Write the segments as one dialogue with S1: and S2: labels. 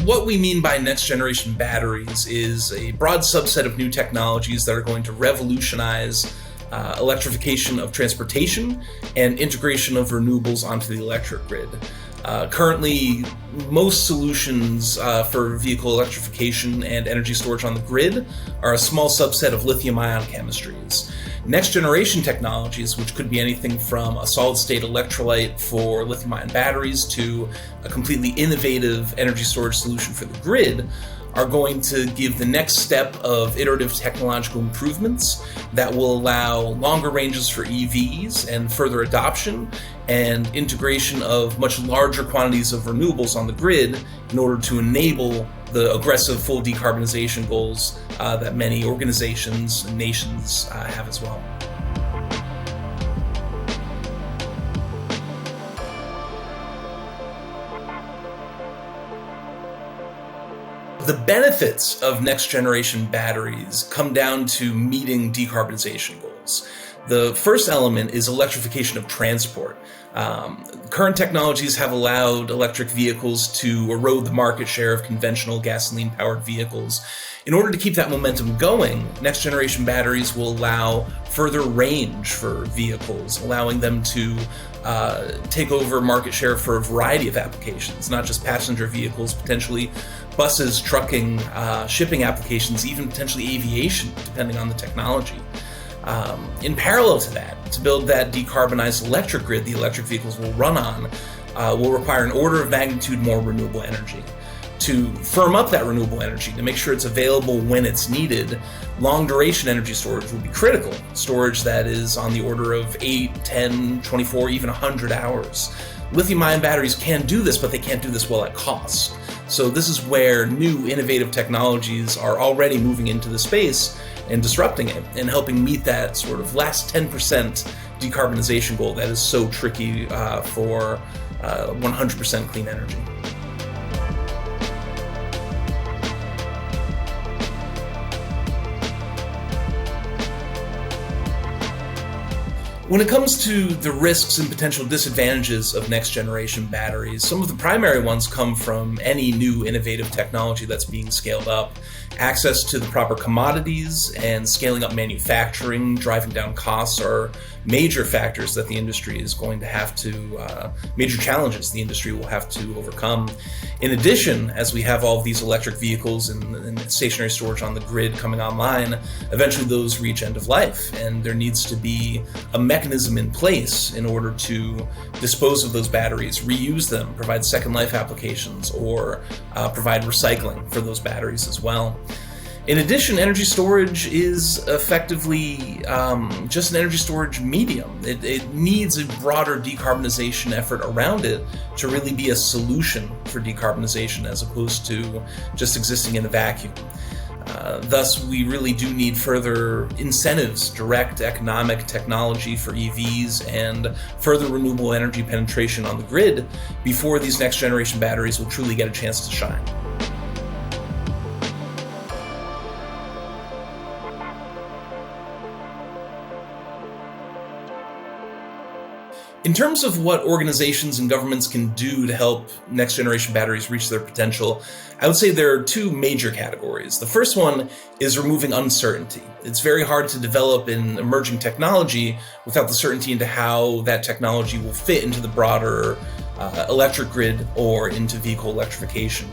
S1: what we mean by next generation batteries is a broad subset of new technologies that are going to revolutionize electrification of transportation and integration of renewables onto the electric grid. Currently, most solutions for vehicle electrification and energy storage on the grid are a small subset of lithium-ion chemistries. Next generation technologies, which could be anything from a solid-state electrolyte for lithium-ion batteries to a completely innovative energy storage solution for the grid, are going to give the next step of iterative technological improvements that will allow longer ranges for EVs and further adoption and integration of much larger quantities of renewables on the grid in order to enable the aggressive full decarbonization goals that many organizations and nations have as well. The benefits of next generation batteries come down to meeting decarbonization goals. The first element is electrification of transport. Current technologies have allowed electric vehicles to erode the market share of conventional gasoline-powered vehicles. In order to keep that momentum going, next generation batteries will allow further range for vehicles, allowing them to take over market share for a variety of applications, not just passenger vehicles, potentially buses, trucking, shipping applications, even potentially aviation, depending on the technology. In parallel to that, to build that decarbonized electric grid the electric vehicles will run on, will require an order of magnitude more renewable energy. To firm up that renewable energy, to make sure it's available when it's needed, long-duration energy storage will be critical. Storage that is on the order of 8, 10, 24, even 100 hours. Lithium-ion batteries can do this, but they can't do this well at cost. So this is where new innovative technologies are already moving into the space and disrupting it and helping meet that sort of last 10% decarbonization goal that is so tricky for 100% clean energy. When it comes to the risks and potential disadvantages of next generation batteries, some of the primary ones come from any new innovative technology that's being scaled up. Access to the proper commodities and scaling up manufacturing, driving down costs are major factors that the industry is going to have to, major challenges the industry will have to overcome. In addition, as we have all of these electric vehicles and stationary storage on the grid coming online, eventually those reach end of life, and there needs to be a mechanism in place in order to dispose of those batteries, reuse them, provide second life applications, or provide recycling for those batteries as well. In addition, energy storage is effectively just an energy storage medium. It needs a broader decarbonization effort around it to really be a solution for decarbonization as opposed to just existing in a vacuum. Thus, we really do need further incentives, direct economic technology for EVs, and further renewable energy penetration on the grid before these next generation batteries will truly get a chance to shine. In terms of what organizations and governments can do to help next generation batteries reach their potential, I would say there are two major categories. The first one is removing uncertainty. It's very hard to develop an emerging technology without the certainty into how that technology will fit into the broader electric grid or into vehicle electrification.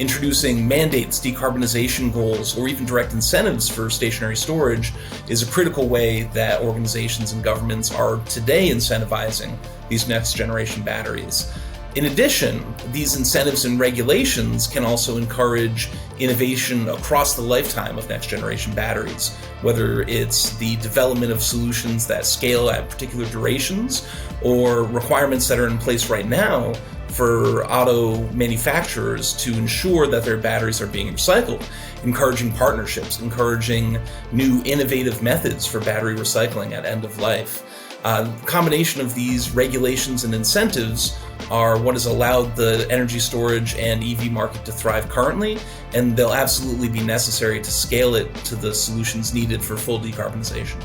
S1: Introducing mandates, decarbonization goals, or even direct incentives for stationary storage is a critical way that organizations and governments are today incentivizing these next generation batteries. In addition, these incentives and regulations can also encourage innovation across the lifetime of next generation batteries, whether it's the development of solutions that scale at particular durations or requirements that are in place right now for auto manufacturers to ensure that their batteries are being recycled, encouraging partnerships, encouraging new innovative methods for battery recycling at end of life. Combination of these regulations and incentives are what has allowed the energy storage and EV market to thrive currently, and they'll absolutely be necessary to scale it to the solutions needed for full decarbonization.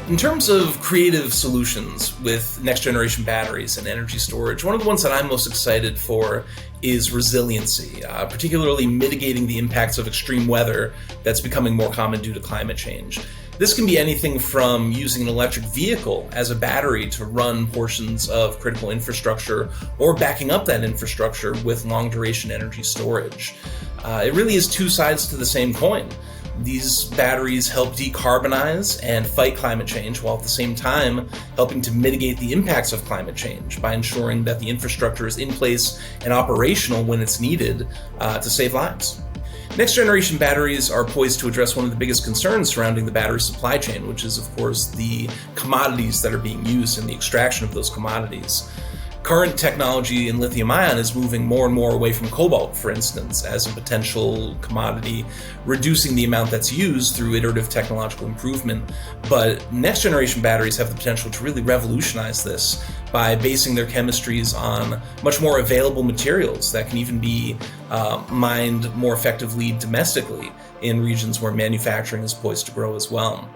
S1: In terms of creative solutions with next generation batteries and energy storage, one of the ones that I'm most excited for is resiliency, particularly mitigating the impacts of extreme weather that's becoming more common due to climate change. This can be anything from using an electric vehicle as a battery to run portions of critical infrastructure, or backing up that infrastructure with long-duration energy storage. It really is two sides to the same coin. These batteries help decarbonize and fight climate change, while at the same time helping to mitigate the impacts of climate change by ensuring that the infrastructure is in place and operational when it's needed to save lives. Next generation batteries are poised to address one of the biggest concerns surrounding the battery supply chain, which is, of course, the commodities that are being used and the extraction of those commodities. Current technology in lithium-ion is moving more and more away from cobalt, for instance, as a potential commodity, reducing the amount that's used through iterative technological improvement. But next-generation batteries have the potential to really revolutionize this by basing their chemistries on much more available materials that can even be mined more effectively domestically in regions where manufacturing is poised to grow as well.